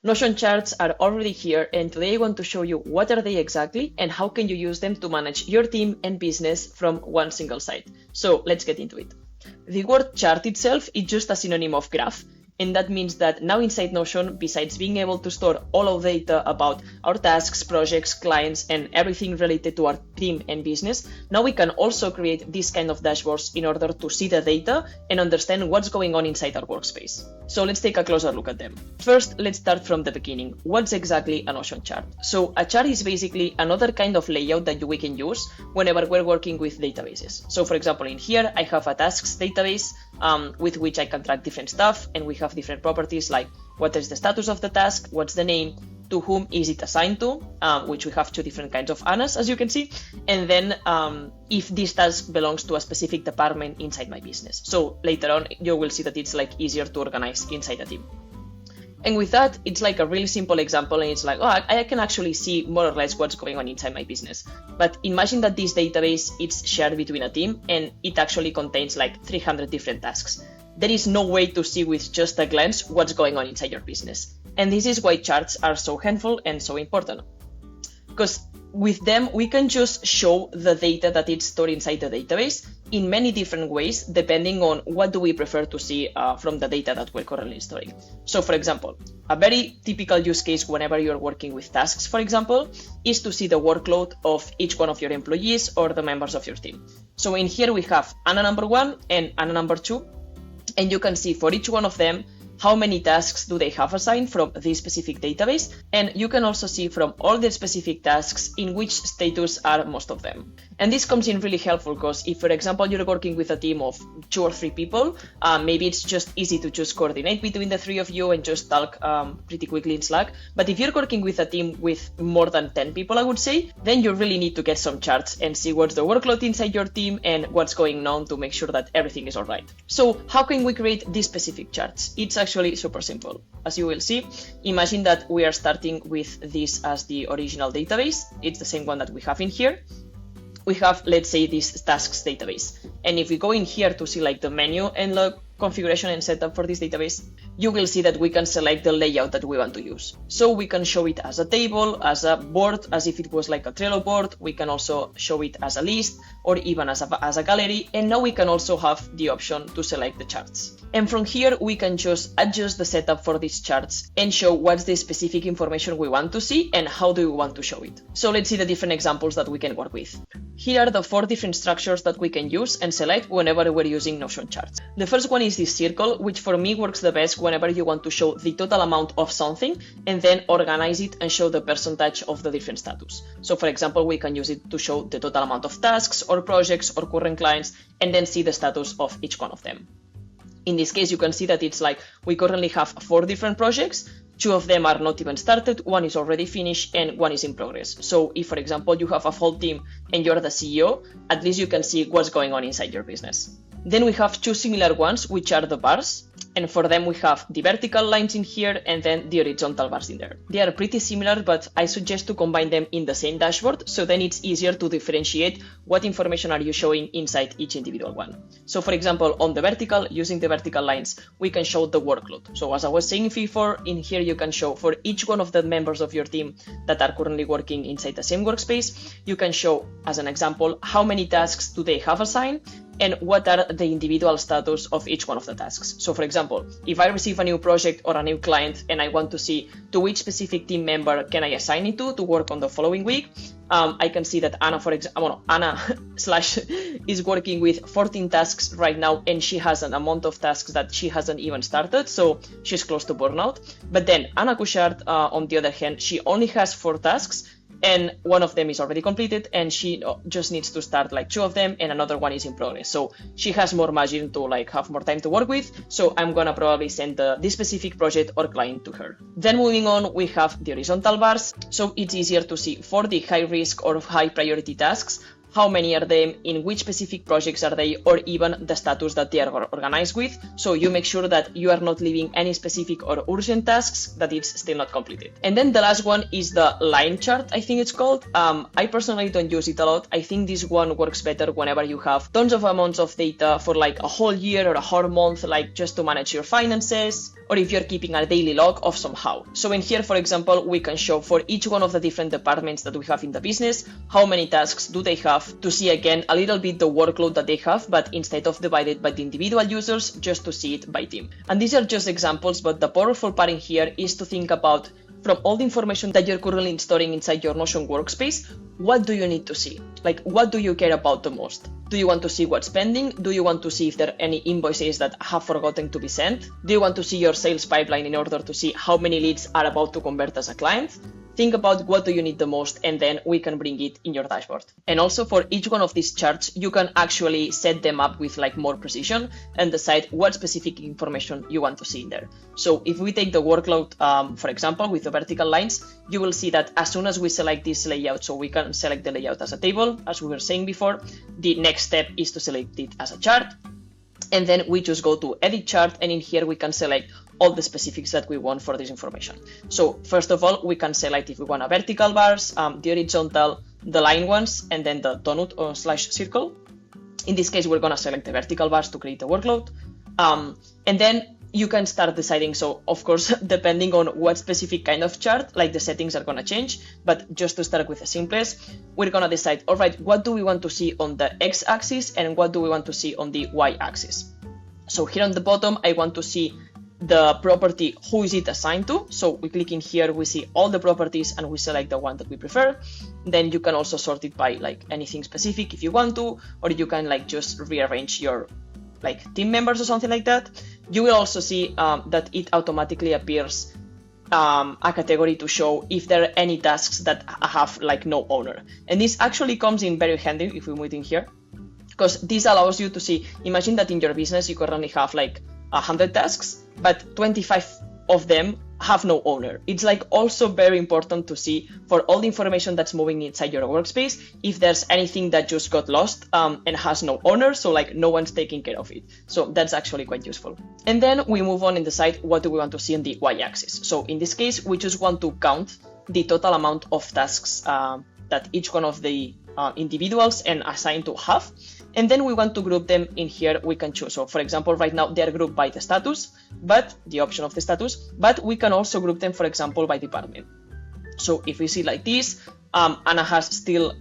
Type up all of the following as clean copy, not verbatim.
Notion charts are already here, and today I want to show you what are they exactly and how can you use them to manage your team and business from one single site. So let's get into it. The word chart itself is just a synonym of graph, and that means that now inside Notion, besides being able to store all of the data about our tasks, projects, clients, and everything related to our team and business, now we can also create this kind of dashboards in order to see the data and understand what's going on inside our workspace. So let's take a closer look at them. First, let's start from the beginning. What's exactly a Notion chart? So a chart is basically another kind of layout that we can use whenever we're working with databases. So for example, in here, I have a tasks database with which I can track different stuff, and we have different properties like what is the status of the task, what's the name, to whom is it assigned to, which we have two different kinds of ANAs, as you can see, and then if this task belongs to a specific department inside my business. So later on, you will see that it's like easier to organize inside a team. And with that, it's like a really simple example, and it's like, oh, I can actually see more or less what's going on inside my business. But imagine that this database is shared between a team, and it actually contains like 300 different tasks. There is no way to see with just a glance what's going on inside your business. And this is why charts are so helpful and so important. Because with them, we can just show the data that is stored inside the database in many different ways, depending on what do we prefer to see from the data that we're currently storing. So for example, a very typical use case whenever you're working with tasks, for example, is to see the workload of each one of your employees or the members of your team. So in here we have ANA number 1 and ANA number 2, and you can see for each one of them how many tasks do they have assigned from this specific database, and you can also see from all the specific tasks in which status are most of them. And this comes in really helpful because if, for example, you're working with a team of 2 or 3 people, maybe it's just easy to just coordinate between the 3 of you and just talk pretty quickly in Slack. But if you're working with a team with more than 10 people, I would say, then you really need to get some charts and see what's the workload inside your team and what's going on to make sure that everything is all right. So how can we create these specific charts? It's actually super simple. As you will see, imagine that we are starting with this as the original database. It's the same one that we have in here. We have, let's say, this tasks database. And if we go in here to see like the menu and the configuration and setup for this database, you will see that we can select the layout that we want to use. So we can show it as a table, as a board, as if it was like a Trello board. We can also show it as a list or even as a gallery. And now we can also have the option to select the charts. And from here, we can just adjust the setup for these charts and show what's the specific information we want to see and how do we want to show it. So let's see the different examples that we can work with. Here are the 4 different structures that we can use and select whenever we're using Notion charts. The first one is this circle, which for me works the best whenever you want to show the total amount of something and then organize it and show the percentage of the different status. So for example, we can use it to show the total amount of tasks or projects or current clients and then see the status of each one of them. In this case, you can see that it's like we currently have 4 different projects. 2 of them are not even started, 1 is already finished, and 1 is in progress. So if, for example, you have a whole team and you're the CEO, at least you can see what's going on inside your business. Then we have 2 similar ones, which are the bars. And for them, we have the vertical lines in here and then the horizontal bars in there. They are pretty similar, but I suggest to combine them in the same dashboard, so then it's easier to differentiate what information are you showing inside each individual one. So for example, on the vertical, using the vertical lines, we can show the workload. So as I was saying before, in here you can show for each one of the members of your team that are currently working inside the same workspace, you can show, as an example, how many tasks do they have assigned, and what are the individual status of each one of the tasks. So for example, if I receive a new project or a new client and I want to see to which specific team member can I assign it to work on the following week, I can see that Anna, for example, Anna is working with 14 tasks right now, and she has an amount of tasks that she hasn't even started, so she's close to burnout. But then Anna Couchard, on the other hand, she only has 4 tasks, and one of them is already completed, and she just needs to start like 2 of them, and another one is in progress. So she has more margin to like have more time to work with. So I'm gonna probably send this specific project or client to her. Then moving on, we have the horizontal bars. So it's easier to see for the high risk or high priority tasks how many are they, in which specific projects are they, or even the status that they are organized with. So you make sure that you are not leaving any specific or urgent tasks that it's still not completed. And then the last one is the line chart, I think it's called. I personally don't use it a lot. I think this one works better whenever you have tons of amounts of data for like a whole year or a whole month, like just to manage your finances, or if you're keeping a daily log of somehow. So in here, for example, we can show for each one of the different departments that we have in the business, how many tasks do they have, to see again a little bit the workload that they have, but instead of divided by the individual users, just to see it by team. And these are just examples, but the powerful part in here is to think about, from all the information that you're currently storing inside your Notion workspace, what do you need to see? Like, what do you care about the most? Do you want to see what's pending? Do you want to see if there are any invoices that have forgotten to be sent? Do you want to see your sales pipeline in order to see how many leads are about to convert as a client? Think about what do you need the most, and then we can bring it in your dashboard. And also for each one of these charts, you can actually set them up with like more precision and decide what specific information you want to see in there. So if we take the workload, for example, with the vertical lines, you will see that as soon as we select this layout, so we can select the layout as a table, as we were saying before, the next step is to select it as a chart. And then we just go to edit chart, and in here we can select all the specifics that we want for this information. So first of all, we can select if we want a vertical bars, the horizontal, the line ones, and then the donut or slash circle. In this case, we're gonna select the vertical bars to create the workload. And then you can start deciding, so of course, depending on what specific kind of chart, like the settings are gonna change, but just to start with the simplest, we're gonna decide, all right, what do we want to see on the x-axis and what do we want to see on the y-axis? So here on the bottom, I want to see the property, who is it assigned to? So we click in here, we see all the properties and we select the one that we prefer. Then you can also sort it by like anything specific if you want to, or you can like just rearrange your like team members or something like that. You will also see that it automatically appears a category to show if there are any tasks that have like no owner. And this actually comes in very handy if we move in here, because this allows you to see, imagine that in your business you currently have like 100 tasks, but 25 of them have no owner. It's like also very important to see for all the information that's moving inside your workspace, if there's anything that just got lost and has no owner, so like no one's taking care of it. So that's actually quite useful. And then we move on and decide what do we want to see on the y-axis. So in this case, we just want to count the total amount of tasks that each one of the individuals and assigned to have. And then we want to group them in here. We can choose. So for example, right now they're grouped by the status, but the option of the status, but we can also group them, for example, by department. So if we see like this, Anna has still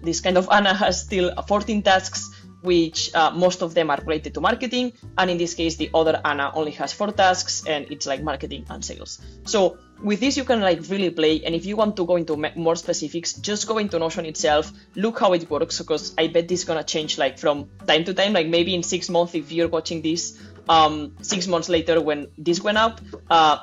14 tasks, which most of them are related to marketing. And in this case, the other Anna only has 4 tasks and it's like marketing and sales. So with this, you can like really play. And if you want to go into more specifics, just go into Notion itself, look how it works, because I bet this is going to change like from time to time, like maybe in 6 months, if you're watching this 6 months later when this went up,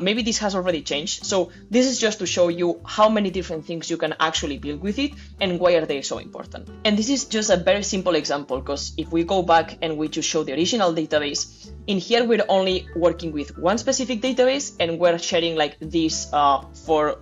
maybe this has already changed. So this is just to show you how many different things you can actually build with it and why are they so important. And this is just a very simple example, because if we go back and we just show the original database, in here we're only working with one specific database and we're sharing like these 4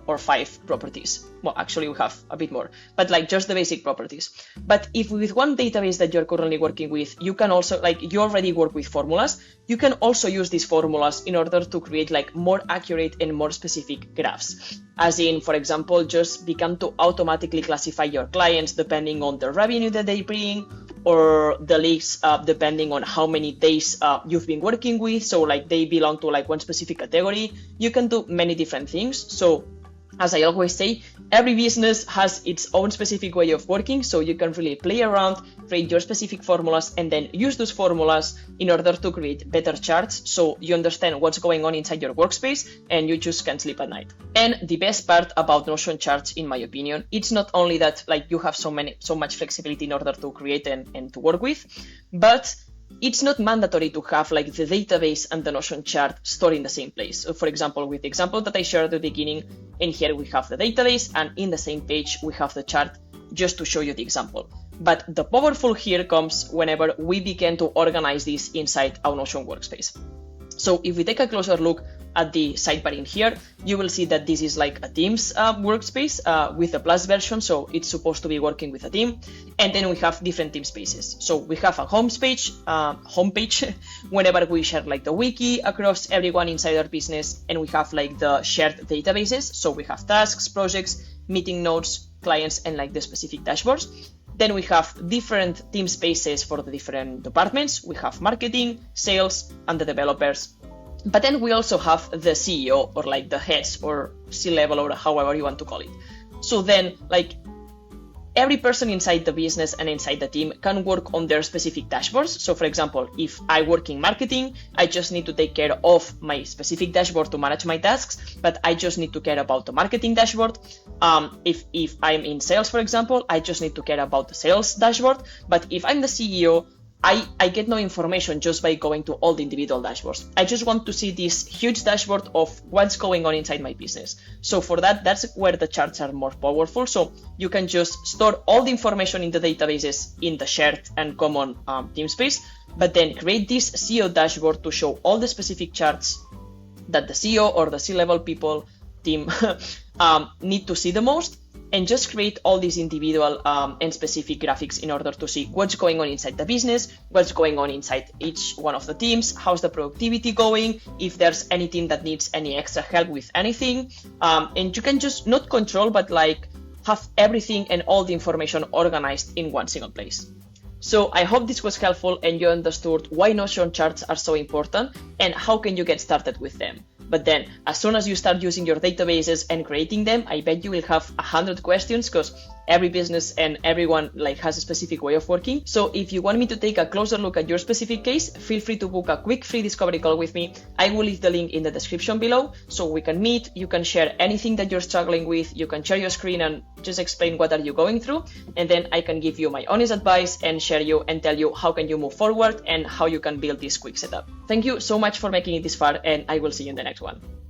or 5 properties. Well, actually we have a bit more, but like just the basic properties. But if with one database that you're currently working with, you can also like, you already work with formulas, you can also use these formulas in order to create like more accurate and more specific graphs. As in, for example, just become to automatically classify your clients depending on the revenue that they bring, or the leads depending on how many days you've been working with. So like they belong to like one specific category. You can do many different things. So as I always say, every business has its own specific way of working, so you can really play around, create your specific formulas, and then use those formulas in order to create better charts so you understand what's going on inside your workspace and you just can't sleep at night. And the best part about Notion charts, in my opinion, it's not only that like you have so much flexibility in order to create and to work with, but it's not mandatory to have like the database and the Notion chart stored in the same place. So for example, with the example that I shared at the beginning, in here we have the database and in the same page we have the chart, just to show you the example. But the powerful here comes whenever we begin to organize this inside our Notion workspace. So if we take a closer look at the sidebar in here, you will see that this is like a Teams workspace with a plus version, so it's supposed to be working with a team. And then we have different Teamspaces. So we have a homepage whenever we share like the wiki across everyone inside our business, and we have like the shared databases. So we have tasks, projects, meeting notes, clients, and like the specific dashboards. Then we have different Teamspaces for the different departments. We have marketing, sales, and the developers. But then we also have the CEO, or like the heads, or C-level, or however you want to call it. So then like every person inside the business and inside the team can work on their specific dashboards. So for example, if I work in marketing, I just need to take care of my specific dashboard to manage my tasks, but I just need to care about the marketing dashboard. If I'm in sales, for example, I just need to care about the sales dashboard. But if I'm the CEO, I get no information just by going to all the individual dashboards. I just want to see this huge dashboard of what's going on inside my business. So for that, that's where the charts are more powerful. So you can just store all the information in the databases in the shared and common Teamspace, but then create this CEO dashboard to show all the specific charts that the CEO or the C-level people team need to see the most. And just create all these individual and specific graphics in order to see what's going on inside the business, what's going on inside each one of the teams, how's the productivity going, if there's any team that needs any extra help with anything. And you can just not control, but like have everything and all the information organized in one single place. So I hope this was helpful and you understood why Notion charts are so important and how can you get started with them. But then as soon as you start using your databases and creating them, I bet you will have 100 questions because every business and everyone like has a specific way of working. So if you want me to take a closer look at your specific case, feel free to book a quick free discovery call with me. I will leave the link in the description below so we can meet. You can share anything that you're struggling with. You can share your screen and just explain what are you going through. And then I can give you my honest advice and share you and tell you how can you move forward and how you can build this quick setup. Thank you so much for making it this far, and I will see you in the next one.